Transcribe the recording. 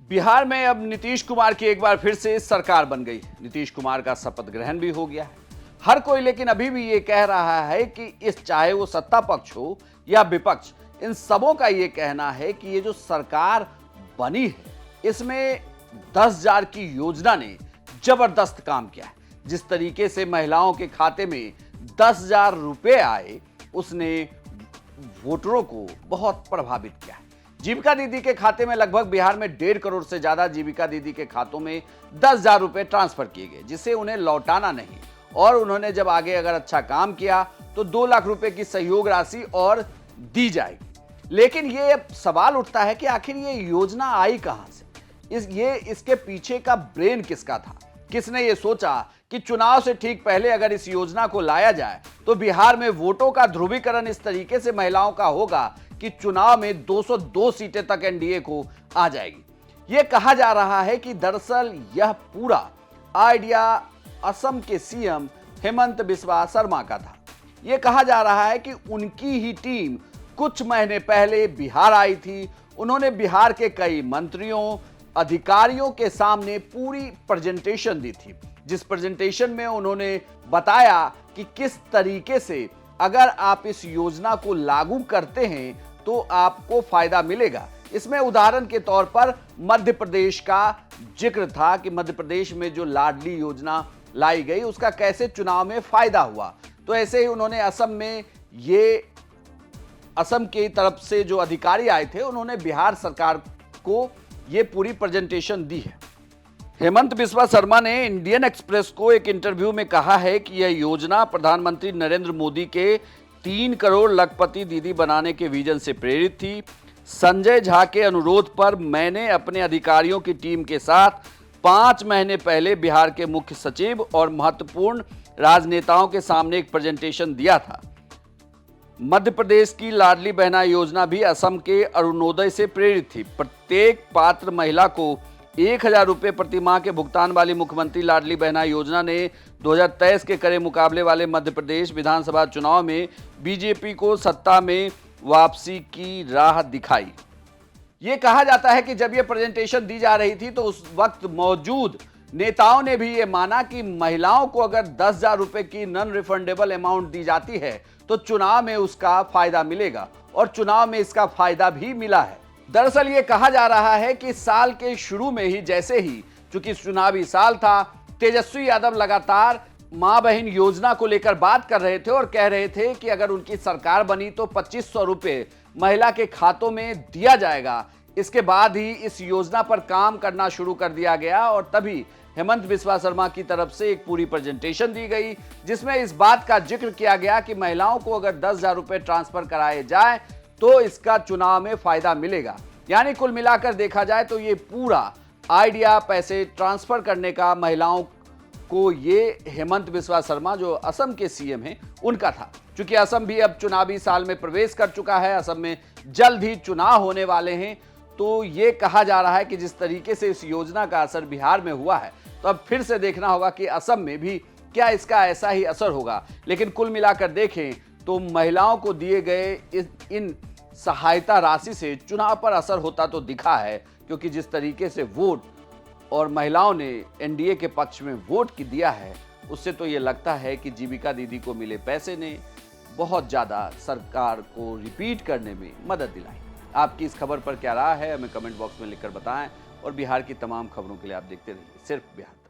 बिहार में अब नीतीश कुमार की एक बार फिर से सरकार बन गई। नीतीश कुमार का शपथ ग्रहण भी हो गया है। हर कोई लेकिन अभी भी ये कह रहा है कि इस चाहे वो सत्ता पक्ष हो या विपक्ष, इन सबों का ये कहना है कि ये जो सरकार बनी है इसमें 10,000 की योजना ने जबरदस्त काम किया है। जिस तरीके से महिलाओं के खाते में 10,000 रुपए आए उसने वोटरों को बहुत प्रभावित किया है। जीविका दीदी के खाते में लगभग बिहार में 1.5 करोड़ से ज्यादा जीविका दीदी के खातों में 10,000 रुपए ट्रांसफर किए गए, जिसे उन्हें लौटाना नहीं, और उन्होंने जब आगे अगर अच्छा काम किया तो 2 लाख रुपए की सहयोग राशि और दी जाएगी। लेकिन ये सवाल उठता है कि आखिर ये योजना आई कहां से? इसके पीछे का ब्रेन किसका था? किसने ये सोचा कि चुनाव से ठीक पहले अगर इस योजना को लाया जाए तो बिहार में वोटों का ध्रुवीकरण इस तरीके से महिलाओं का होगा कि चुनाव में 202 सीटें तक एनडीए को आ जाएगी। यह कहा जा रहा है कि दरअसल यह पूरा आइडिया असम के सीएम हेमंत बिस्वा शर्मा का था। यह कहा जा रहा है कि उनकी ही टीम कुछ महीने पहले बिहार आई थी। उन्होंने बिहार के कई मंत्रियों, अधिकारियों के सामने पूरी प्रेजेंटेशन दी थी, जिस प्रेजेंटेशन में उन्होंने बताया कि किस तरीके से अगर आप इस योजना को लागू करते हैं तो आपको फायदा मिलेगा। इसमें उदाहरण के तौर पर मध्य प्रदेश का जिक्र था कि मध्य प्रदेश में जो लाडली योजना लाई गई उसका कैसे चुनाव में फायदा हुआ। तो ऐसे ही उन्होंने असम की तरफ से जो अधिकारी आए थे उन्होंने बिहार सरकार को ये पूरी प्रेजेंटेशन दी है। हेमंत बिस्वा शर्मा ने इंडियन एक्सप्रेस को एक इंटरव्यू में कहा है कि यह योजना प्रधानमंत्री नरेंद्र मोदी के 3 करोड़ लखपति दीदी बनाने के विजन से प्रेरित थी। संजय झा के अनुरोध पर मैंने अपने अधिकारियों की टीम के साथ 5 महीने पहले बिहार के मुख्य सचिव और महत्वपूर्ण राजनेताओं के सामने एक प्रेजेंटेशन दिया था। मध्य प्रदेश की लाडली बहना योजना भी असम के अरुणोदय से प्रेरित थी। प्रत्येक पात्र महिला को 1,000 रुपये प्रति माह के भुगतान वाली मुख्यमंत्री लाडली बहना योजना ने 2023 के कड़े मुकाबले वाले मध्य प्रदेश विधानसभा चुनाव में बीजेपी को सत्ता में वापसी की राह दिखाई। ये कहा जाता है कि जब ये प्रेजेंटेशन दी जा रही थी तो उस वक्त मौजूद नेताओं ने भी ये माना कि महिलाओं को अगर 10,000 रुपये की नॉन रिफंडेबल अमाउंट दी जाती है तो चुनाव में उसका फायदा मिलेगा, और चुनाव में इसका फायदा भी मिला है। दरअसल ये कहा जा रहा है कि साल के शुरू में ही, जैसे ही चूंकि चुनावी साल था, तेजस्वी यादव लगातार मां बहन योजना को लेकर बात कर रहे थे और कह रहे थे कि अगर उनकी सरकार बनी तो 2,500 रुपये महिला के खातों में दिया जाएगा। इसके बाद ही इस योजना पर काम करना शुरू कर दिया गया और तभी हेमंत बिस्वा शर्मा की तरफ से एक पूरी प्रेजेंटेशन दी गई, जिसमें इस बात का जिक्र किया गया कि महिलाओं को अगर 10,000 रुपये ट्रांसफर कराए जाए तो इसका चुनाव में फायदा मिलेगा। यानी कुल मिलाकर देखा जाए तो ये पूरा आइडिया पैसे ट्रांसफर करने का महिलाओं को ये हेमंत बिस्वा शर्मा जो असम के सीएम हैं उनका था। क्योंकि असम भी अब चुनावी साल में प्रवेश कर चुका है, असम में जल्द ही चुनाव होने वाले हैं, तो ये कहा जा रहा है कि जिस तरीके से इस योजना का असर बिहार में हुआ है तो अब फिर से देखना होगा कि असम में भी क्या इसका ऐसा ही असर होगा। लेकिन कुल मिलाकर देखें तो महिलाओं को दिए गए इन सहायता राशि से चुनाव पर असर होता तो दिखा है, क्योंकि जिस तरीके से वोट और महिलाओं ने एनडीए के पक्ष में वोट की दिया है उससे तो ये लगता है कि जीविका दीदी को मिले पैसे ने बहुत ज़्यादा सरकार को रिपीट करने में मदद दिलाई। आपकी इस खबर पर क्या राय है हमें कमेंट बॉक्स में लिखकर बताएं, और बिहार की तमाम खबरों के लिए आप देखते रहिए सिर्फ बिहार।